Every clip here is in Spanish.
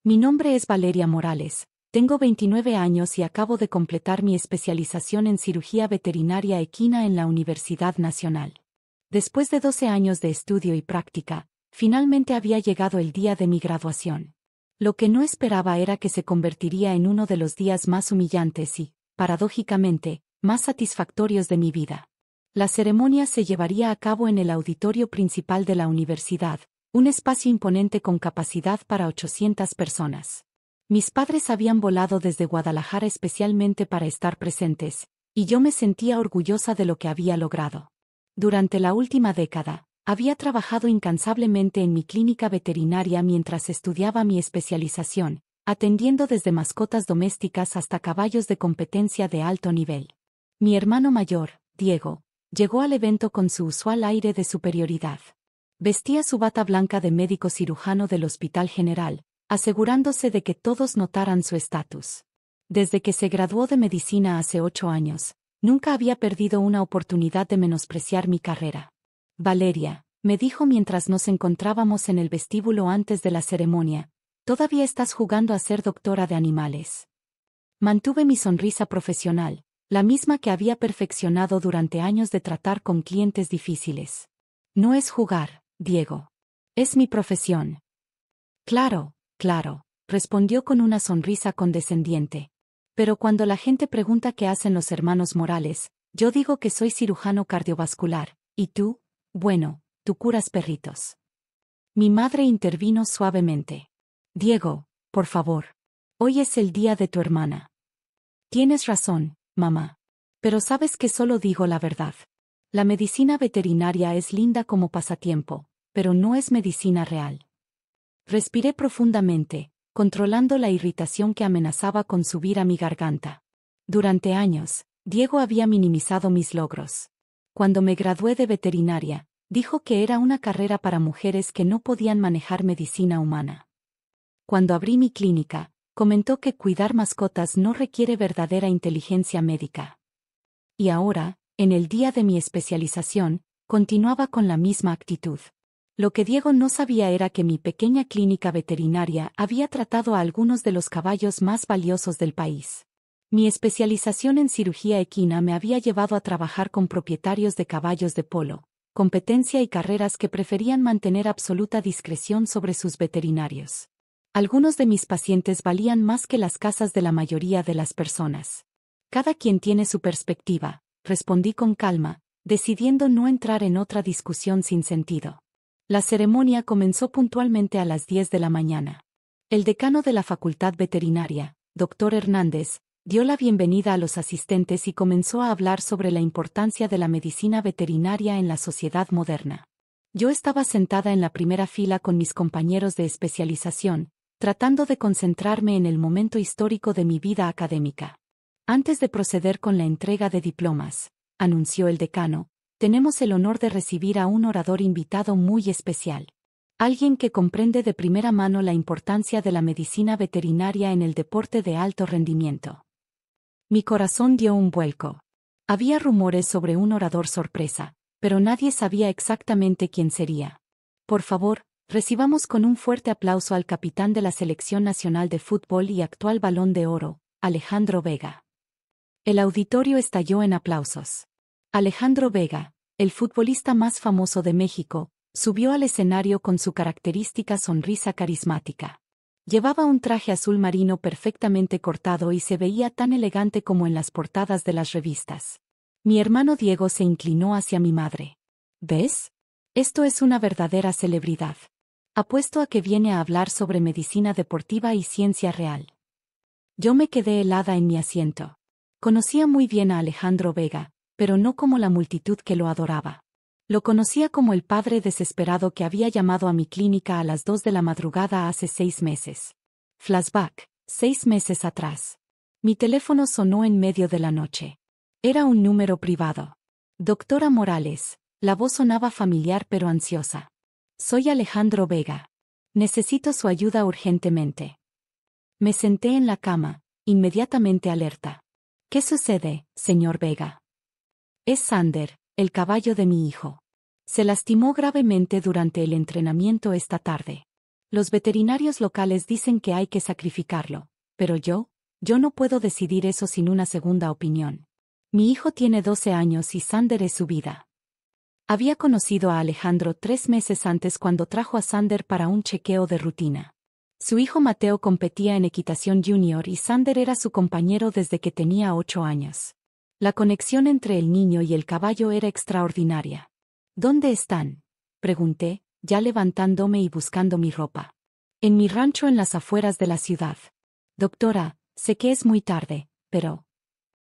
Mi nombre es Valeria Morales, tengo 29 años y acabo de completar mi especialización en cirugía veterinaria equina en la Universidad Nacional. Después de 12 años de estudio y práctica, finalmente había llegado el día de mi graduación. Lo que no esperaba era que se convertiría en uno de los días más humillantes y, paradójicamente, más satisfactorios de mi vida. La ceremonia se llevaría a cabo en el auditorio principal de la universidad, un espacio imponente con capacidad para 800 personas. Mis padres habían volado desde Guadalajara especialmente para estar presentes, y yo me sentía orgullosa de lo que había logrado. Durante la última década, había trabajado incansablemente en mi clínica veterinaria mientras estudiaba mi especialización, atendiendo desde mascotas domésticas hasta caballos de competencia de alto nivel. Mi hermano mayor, Diego, llegó al evento con su usual aire de superioridad. Vestía su bata blanca de médico cirujano del Hospital General, asegurándose de que todos notaran su estatus. Desde que se graduó de medicina hace 8 años, nunca había perdido una oportunidad de menospreciar mi carrera. Valeria, me dijo mientras nos encontrábamos en el vestíbulo antes de la ceremonia, ¿todavía estás jugando a ser doctora de animales? Mantuve mi sonrisa profesional, la misma que había perfeccionado durante años de tratar con clientes difíciles. No es jugar, Diego. Es mi profesión. Claro, claro, respondió con una sonrisa condescendiente. Pero cuando la gente pregunta qué hacen los hermanos Morales, yo digo que soy cirujano cardiovascular, ¿y tú? Bueno, tú curas perritos. Mi madre intervino suavemente. Diego, por favor. Hoy es el día de tu hermana. Tienes razón, mamá. Pero sabes que solo digo la verdad. La medicina veterinaria es linda como pasatiempo, pero no es medicina real. Respiré profundamente, controlando la irritación que amenazaba con subir a mi garganta. Durante años, Diego había minimizado mis logros. Cuando me gradué de veterinaria, dijo que era una carrera para mujeres que no podían manejar medicina humana. Cuando abrí mi clínica, comentó que cuidar mascotas no requiere verdadera inteligencia médica. Y ahora, en el día de mi especialización, continuaba con la misma actitud. Lo que Diego no sabía era que mi pequeña clínica veterinaria había tratado a algunos de los caballos más valiosos del país. Mi especialización en cirugía equina me había llevado a trabajar con propietarios de caballos de polo, competencia y carreras que preferían mantener absoluta discreción sobre sus veterinarios. Algunos de mis pacientes valían más que las casas de la mayoría de las personas. Cada quien tiene su perspectiva, respondí con calma, decidiendo no entrar en otra discusión sin sentido. La ceremonia comenzó puntualmente a las 10 de la mañana. El decano de la Facultad Veterinaria, Dr. Hernández, dio la bienvenida a los asistentes y comenzó a hablar sobre la importancia de la medicina veterinaria en la sociedad moderna. Yo estaba sentada en la primera fila con mis compañeros de especialización, tratando de concentrarme en el momento histórico de mi vida académica. Antes de proceder con la entrega de diplomas, anunció el decano, tenemos el honor de recibir a un orador invitado muy especial. Alguien que comprende de primera mano la importancia de la medicina veterinaria en el deporte de alto rendimiento. Mi corazón dio un vuelco. Había rumores sobre un orador sorpresa, pero nadie sabía exactamente quién sería. Por favor, recibamos con un fuerte aplauso al capitán de la Selección Nacional de Fútbol y actual Balón de Oro, Alejandro Vega. El auditorio estalló en aplausos. Alejandro Vega, el futbolista más famoso de México, subió al escenario con su característica sonrisa carismática. Llevaba un traje azul marino perfectamente cortado y se veía tan elegante como en las portadas de las revistas. Mi hermano Diego se inclinó hacia mi madre. ¿Ves? Esto es una verdadera celebridad. Apuesto a que viene a hablar sobre medicina deportiva y ciencia real. Yo me quedé helada en mi asiento. Conocía muy bien a Alejandro Vega, pero no como la multitud que lo adoraba. Lo conocía como el padre desesperado que había llamado a mi clínica a las 2 de la madrugada hace 6 meses. Flashback, 6 meses atrás. Mi teléfono sonó en medio de la noche. Era un número privado. Doctora Morales, la voz sonaba familiar pero ansiosa. Soy Alejandro Vega. Necesito su ayuda urgentemente. Me senté en la cama, inmediatamente alerta. ¿Qué sucede, señor Vega? Es Sander, el caballo de mi hijo. Se lastimó gravemente durante el entrenamiento esta tarde. Los veterinarios locales dicen que hay que sacrificarlo, pero yo no puedo decidir eso sin una segunda opinión. Mi hijo tiene 12 años y Sander es su vida. Había conocido a Alejandro 3 meses antes cuando trajo a Sander para un chequeo de rutina. Su hijo Mateo competía en equitación junior y Sander era su compañero desde que tenía 8 años. La conexión entre el niño y el caballo era extraordinaria. ¿Dónde están?, pregunté, ya levantándome y buscando mi ropa. En mi rancho en las afueras de la ciudad. Doctora, sé que es muy tarde, pero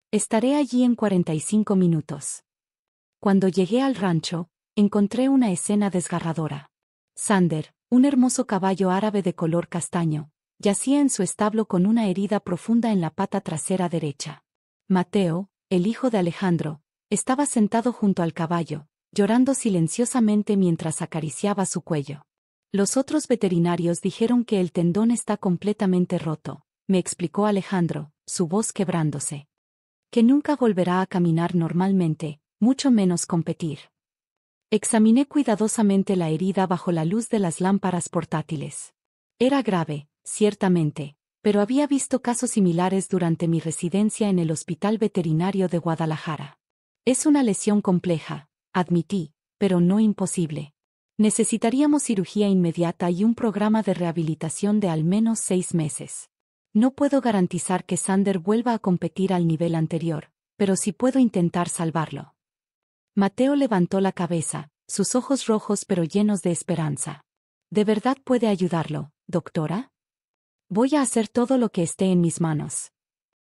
estaré allí en 45 minutos. Cuando llegué al rancho, encontré una escena desgarradora. Sander, un hermoso caballo árabe de color castaño, yacía en su establo con una herida profunda en la pata trasera derecha. Mateo, el hijo de Alejandro, estaba sentado junto al caballo, llorando silenciosamente mientras acariciaba su cuello. Los otros veterinarios dijeron que el tendón está completamente roto, me explicó Alejandro, su voz quebrándose. Que nunca volverá a caminar normalmente, mucho menos competir. Examiné cuidadosamente la herida bajo la luz de las lámparas portátiles. Era grave, ciertamente, pero había visto casos similares durante mi residencia en el Hospital Veterinario de Guadalajara. Es una lesión compleja, admití, pero no imposible. Necesitaríamos cirugía inmediata y un programa de rehabilitación de al menos 6 meses. No puedo garantizar que Sander vuelva a competir al nivel anterior, pero sí puedo intentar salvarlo. Mateo levantó la cabeza, sus ojos rojos pero llenos de esperanza. ¿De verdad puede ayudarlo, doctora? Voy a hacer todo lo que esté en mis manos.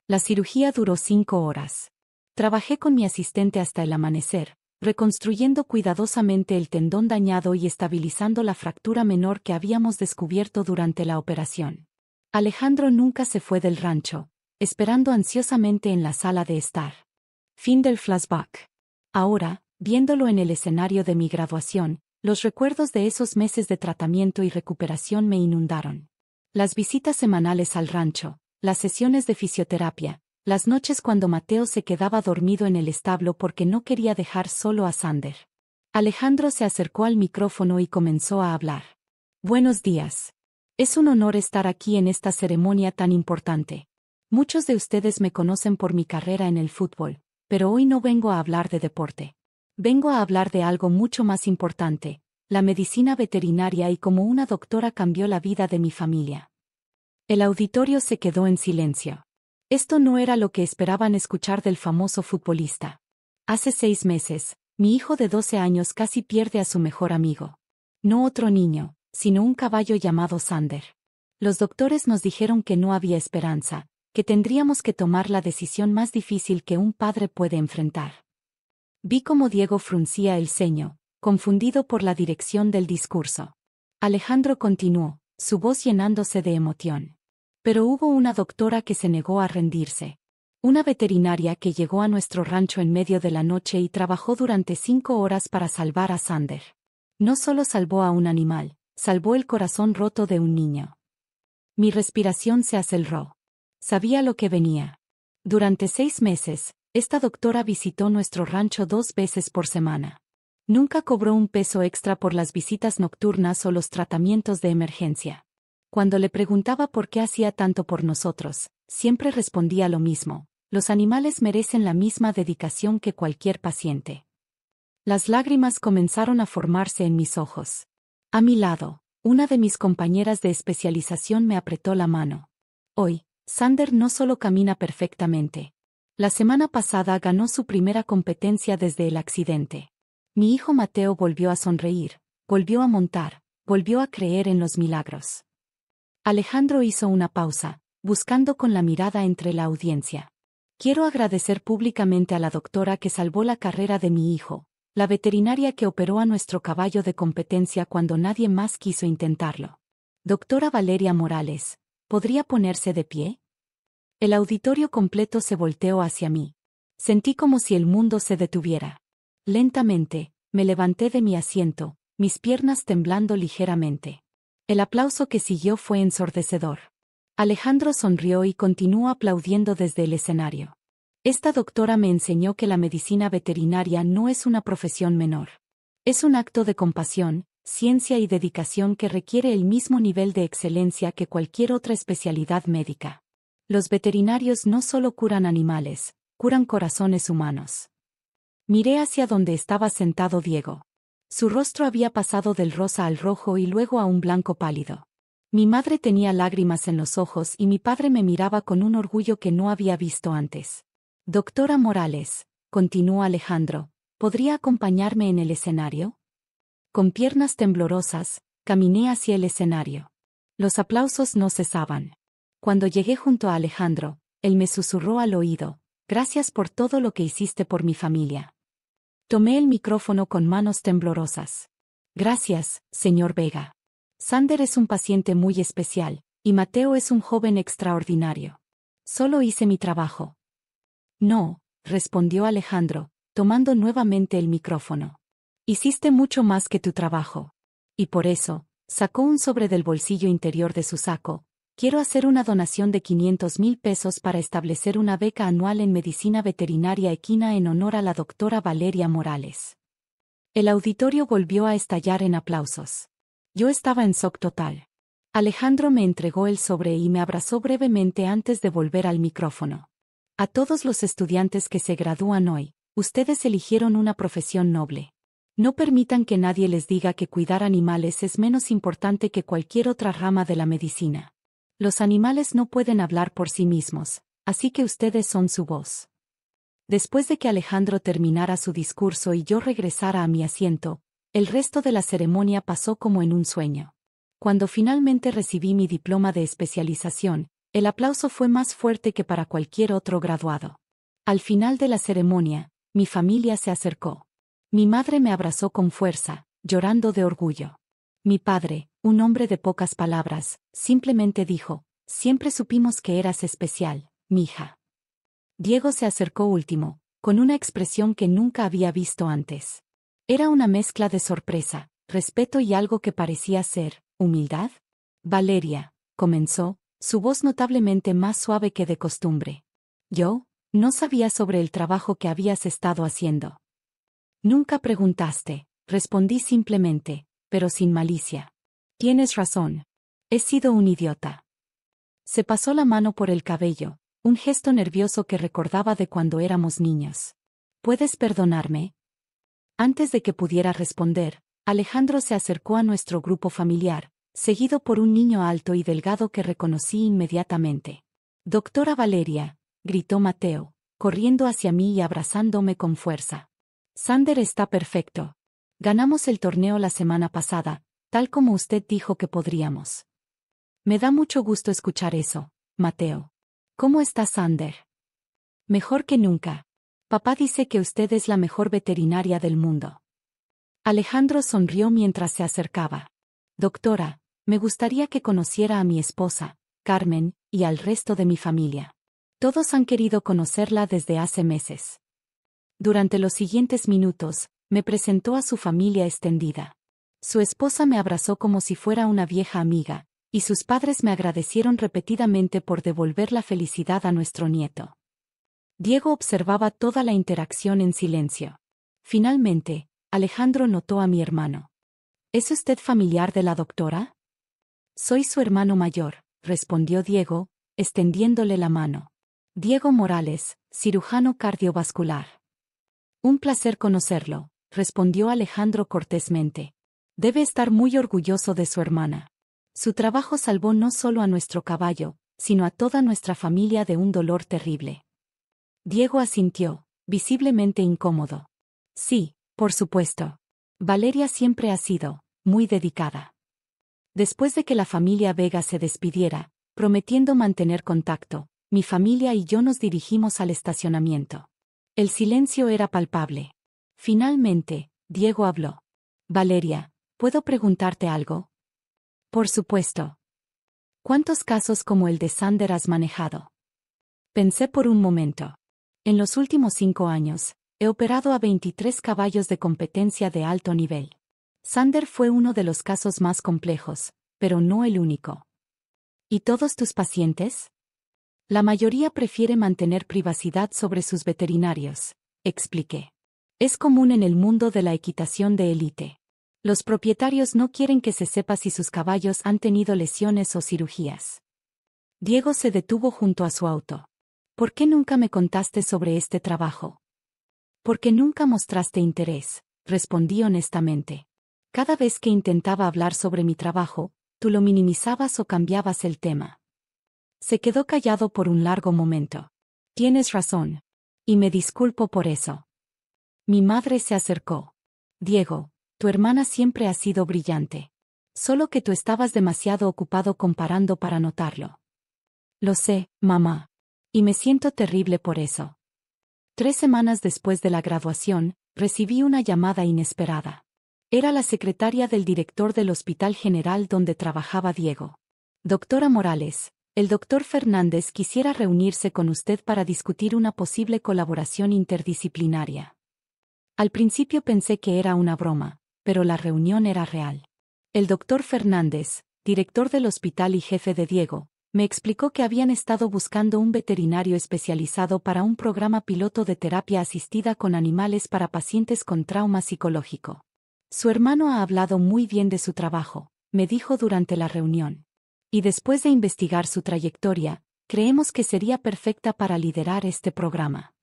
La cirugía duró 5 horas. Trabajé con mi asistente hasta el amanecer, reconstruyendo cuidadosamente el tendón dañado y estabilizando la fractura menor que habíamos descubierto durante la operación. Alejandro nunca se fue del rancho, esperando ansiosamente en la sala de estar. Fin del flashback. Ahora, viéndolo en el escenario de mi graduación, los recuerdos de esos meses de tratamiento y recuperación me inundaron. Las visitas semanales al rancho, las sesiones de fisioterapia, las noches cuando Mateo se quedaba dormido en el establo porque no quería dejar solo a Sander. Alejandro se acercó al micrófono y comenzó a hablar. Buenos días. Es un honor estar aquí en esta ceremonia tan importante. Muchos de ustedes me conocen por mi carrera en el fútbol, pero hoy no vengo a hablar de deporte. Vengo a hablar de algo mucho más importante, la medicina veterinaria y cómo una doctora cambió la vida de mi familia. El auditorio se quedó en silencio. Esto no era lo que esperaban escuchar del famoso futbolista. Hace 6 meses, mi hijo de 12 años casi pierde a su mejor amigo. No otro niño, sino un caballo llamado Sander. Los doctores nos dijeron que no había esperanza, que tendríamos que tomar la decisión más difícil que un padre puede enfrentar. Vi cómo Diego fruncía el ceño, confundido por la dirección del discurso. Alejandro continuó, su voz llenándose de emoción. Pero hubo una doctora que se negó a rendirse. Una veterinaria que llegó a nuestro rancho en medio de la noche y trabajó durante 5 horas para salvar a Sander. No solo salvó a un animal, salvó el corazón roto de un niño. Mi respiración se aceleró. Sabía lo que venía. Durante 6 meses, esta doctora visitó nuestro rancho 2 veces por semana. Nunca cobró un peso extra por las visitas nocturnas o los tratamientos de emergencia. Cuando le preguntaba por qué hacía tanto por nosotros, siempre respondía lo mismo: los animales merecen la misma dedicación que cualquier paciente. Las lágrimas comenzaron a formarse en mis ojos. A mi lado, una de mis compañeras de especialización me apretó la mano. Hoy, Sander no solo camina perfectamente. La semana pasada ganó su primera competencia desde el accidente. Mi hijo Mateo volvió a sonreír, volvió a montar, volvió a creer en los milagros. Alejandro hizo una pausa, buscando con la mirada entre la audiencia. Quiero agradecer públicamente a la doctora que salvó la carrera de mi hijo, la veterinaria que operó a nuestro caballo de competencia cuando nadie más quiso intentarlo. Doctora Valeria Morales, ¿podría ponerse de pie? El auditorio completo se volteó hacia mí. Sentí como si el mundo se detuviera. Lentamente, me levanté de mi asiento, mis piernas temblando ligeramente. El aplauso que siguió fue ensordecedor. Alejandro sonrió y continuó aplaudiendo desde el escenario. Esta doctora me enseñó que la medicina veterinaria no es una profesión menor. Es un acto de compasión, ciencia y dedicación que requiere el mismo nivel de excelencia que cualquier otra especialidad médica. Los veterinarios no solo curan animales, curan corazones humanos. Miré hacia donde estaba sentado Diego. Su rostro había pasado del rosa al rojo y luego a un blanco pálido. Mi madre tenía lágrimas en los ojos y mi padre me miraba con un orgullo que no había visto antes. Doctora Morales, continuó Alejandro, ¿podría acompañarme en el escenario? Con piernas temblorosas, caminé hacia el escenario. Los aplausos no cesaban. Cuando llegué junto a Alejandro, él me susurró al oído, gracias por todo lo que hiciste por mi familia. Tomé el micrófono con manos temblorosas. Gracias, señor Vega. Sander es un paciente muy especial, y Mateo es un joven extraordinario. Solo hice mi trabajo. No, respondió Alejandro, tomando nuevamente el micrófono. Hiciste mucho más que tu trabajo. Y por eso, sacó un sobre del bolsillo interior de su saco. Quiero hacer una donación de 500,000 pesos para establecer una beca anual en medicina veterinaria equina en honor a la doctora Valeria Morales. El auditorio volvió a estallar en aplausos. Yo estaba en shock total. Alejandro me entregó el sobre y me abrazó brevemente antes de volver al micrófono. A todos los estudiantes que se gradúan hoy, ustedes eligieron una profesión noble. No permitan que nadie les diga que cuidar animales es menos importante que cualquier otra rama de la medicina. Los animales no pueden hablar por sí mismos, así que ustedes son su voz. Después de que Alejandro terminara su discurso y yo regresara a mi asiento, el resto de la ceremonia pasó como en un sueño. Cuando finalmente recibí mi diploma de especialización, el aplauso fue más fuerte que para cualquier otro graduado. Al final de la ceremonia, mi familia se acercó. Mi madre me abrazó con fuerza, llorando de orgullo. Mi padre, un hombre de pocas palabras, simplemente dijo, siempre supimos que eras especial, mija. Diego se acercó último, con una expresión que nunca había visto antes. Era una mezcla de sorpresa, respeto y algo que parecía ser, humildad. Valeria, comenzó, su voz notablemente más suave que de costumbre. Yo, no sabía sobre el trabajo que habías estado haciendo. Nunca preguntaste, respondí simplemente, pero sin malicia. Tienes razón. He sido un idiota. Se pasó la mano por el cabello, un gesto nervioso que recordaba de cuando éramos niños. ¿Puedes perdonarme? Antes de que pudiera responder, Alejandro se acercó a nuestro grupo familiar, seguido por un niño alto y delgado que reconocí inmediatamente. Doctora Valeria, gritó Mateo, corriendo hacia mí y abrazándome con fuerza. Sander está perfecto. Ganamos el torneo la semana pasada, tal como usted dijo que podríamos. Me da mucho gusto escuchar eso, Mateo. ¿Cómo está Sander? Mejor que nunca. Papá dice que usted es la mejor veterinaria del mundo. Alejandro sonrió mientras se acercaba. Doctora, me gustaría que conociera a mi esposa, Carmen, y al resto de mi familia. Todos han querido conocerla desde hace meses. Durante los siguientes minutos, me presentó a su familia extendida. Su esposa me abrazó como si fuera una vieja amiga, y sus padres me agradecieron repetidamente por devolver la felicidad a nuestro nieto. Diego observaba toda la interacción en silencio. Finalmente, Alejandro notó a mi hermano. ¿Es usted familiar de la doctora? Soy su hermano mayor, respondió Diego, extendiéndole la mano. Diego Morales, cirujano cardiovascular. Un placer conocerlo, respondió Alejandro cortésmente. Debe estar muy orgulloso de su hermana. Su trabajo salvó no solo a nuestro caballo, sino a toda nuestra familia de un dolor terrible. Diego asintió, visiblemente incómodo. Sí, por supuesto. Valeria siempre ha sido, muy dedicada. Después de que la familia Vega se despidiera, prometiendo mantener contacto, mi familia y yo nos dirigimos al estacionamiento. El silencio era palpable. Finalmente, Diego habló. Valeria, ¿puedo preguntarte algo? Por supuesto. ¿Cuántos casos como el de Sander has manejado? Pensé por un momento. En los últimos 5 años, he operado a 23 caballos de competencia de alto nivel. Sander fue uno de los casos más complejos, pero no el único. ¿Y todos tus pacientes? La mayoría prefiere mantener privacidad sobre sus veterinarios, expliqué. Es común en el mundo de la equitación de élite. Los propietarios no quieren que se sepa si sus caballos han tenido lesiones o cirugías. Diego se detuvo junto a su auto. ¿Por qué nunca me contaste sobre este trabajo? Porque nunca mostraste interés, respondí honestamente. Cada vez que intentaba hablar sobre mi trabajo, tú lo minimizabas o cambiabas el tema. Se quedó callado por un largo momento. Tienes razón. Y me disculpo por eso. Mi madre se acercó. Diego, tu hermana siempre ha sido brillante. Solo que tú estabas demasiado ocupado comparando para notarlo. Lo sé, mamá. Y me siento terrible por eso. 3 semanas después de la graduación, recibí una llamada inesperada. Era la secretaria del director del Hospital General donde trabajaba Diego. Doctora Morales, el doctor Fernández quisiera reunirse con usted para discutir una posible colaboración interdisciplinaria. Al principio pensé que era una broma, pero la reunión era real. El doctor Fernández, director del hospital y jefe de Diego, me explicó que habían estado buscando un veterinario especializado para un programa piloto de terapia asistida con animales para pacientes con trauma psicológico. Su hermano ha hablado muy bien de su trabajo, me dijo durante la reunión. Y después de investigar su trayectoria, creemos que sería perfecta para liderar este programa.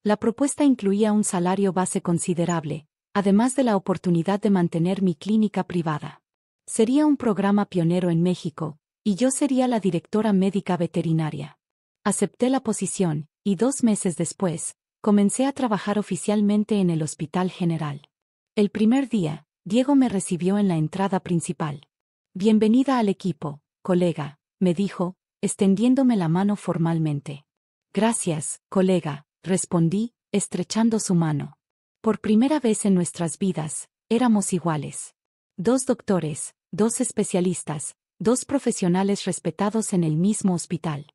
La propuesta incluía un salario base considerable, además de la oportunidad de mantener mi clínica privada. Sería un programa pionero en México, y yo sería la directora médica veterinaria. Acepté la posición, y 2 meses después, comencé a trabajar oficialmente en el Hospital General. El primer día, Diego me recibió en la entrada principal. Bienvenida al equipo, colega, me dijo, extendiéndome la mano formalmente. Gracias, colega, respondí, estrechando su mano. Por primera vez en nuestras vidas, éramos iguales. 2 doctores, 2 especialistas, 2 profesionales respetados en el mismo hospital.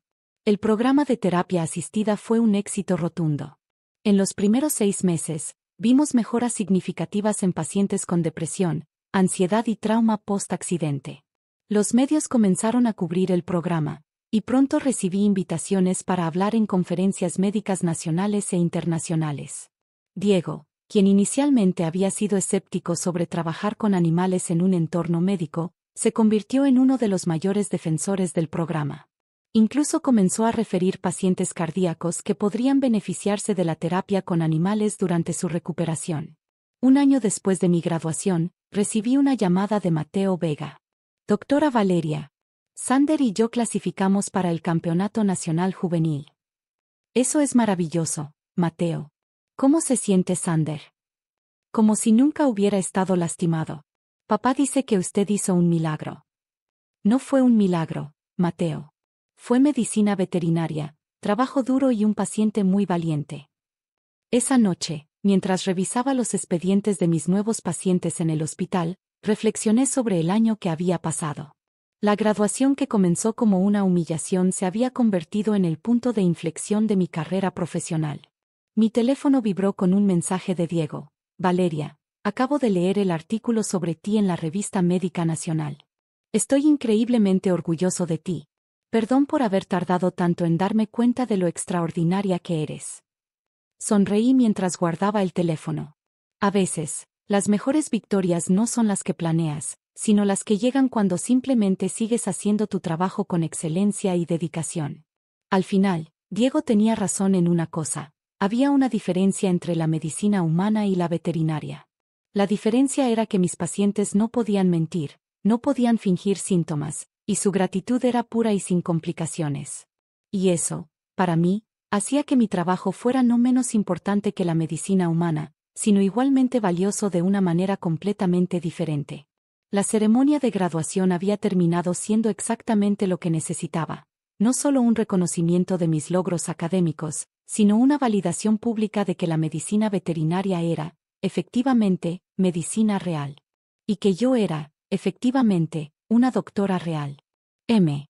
El programa de terapia asistida fue un éxito rotundo. En los primeros 6 meses, vimos mejoras significativas en pacientes con depresión, ansiedad y trauma post-accidente. Los medios comenzaron a cubrir el programa, y pronto recibí invitaciones para hablar en conferencias médicas nacionales e internacionales. Diego, quien inicialmente había sido escéptico sobre trabajar con animales en un entorno médico, se convirtió en uno de los mayores defensores del programa. Incluso comenzó a referir pacientes cardíacos que podrían beneficiarse de la terapia con animales durante su recuperación. 1 año después de mi graduación, recibí una llamada de Mateo Vega. Doctora Valeria, Sander y yo clasificamos para el Campeonato Nacional Juvenil. Eso es maravilloso, Mateo. ¿Cómo se siente Sander? Como si nunca hubiera estado lastimado. Papá dice que usted hizo un milagro. No fue un milagro, Mateo. Fue medicina veterinaria, trabajo duro y un paciente muy valiente. Esa noche, mientras revisaba los expedientes de mis nuevos pacientes en el hospital, reflexioné sobre el año que había pasado. La graduación que comenzó como una humillación se había convertido en el punto de inflexión de mi carrera profesional. Mi teléfono vibró con un mensaje de Diego. Valeria, acabo de leer el artículo sobre ti en la revista Médica Nacional. Estoy increíblemente orgulloso de ti. Perdón por haber tardado tanto en darme cuenta de lo extraordinaria que eres. Sonreí mientras guardaba el teléfono. A veces, las mejores victorias no son las que planeas, sino las que llegan cuando simplemente sigues haciendo tu trabajo con excelencia y dedicación. Al final, Diego tenía razón en una cosa. Había una diferencia entre la medicina humana y la veterinaria. La diferencia era que mis pacientes no podían mentir, no podían fingir síntomas, y su gratitud era pura y sin complicaciones. Y eso, para mí, hacía que mi trabajo fuera no menos importante que la medicina humana, sino igualmente valioso de una manera completamente diferente. La ceremonia de graduación había terminado siendo exactamente lo que necesitaba, no solo un reconocimiento de mis logros académicos, sino una validación pública de que la medicina veterinaria era, efectivamente, medicina real. Y que yo era, efectivamente, una doctora real. M.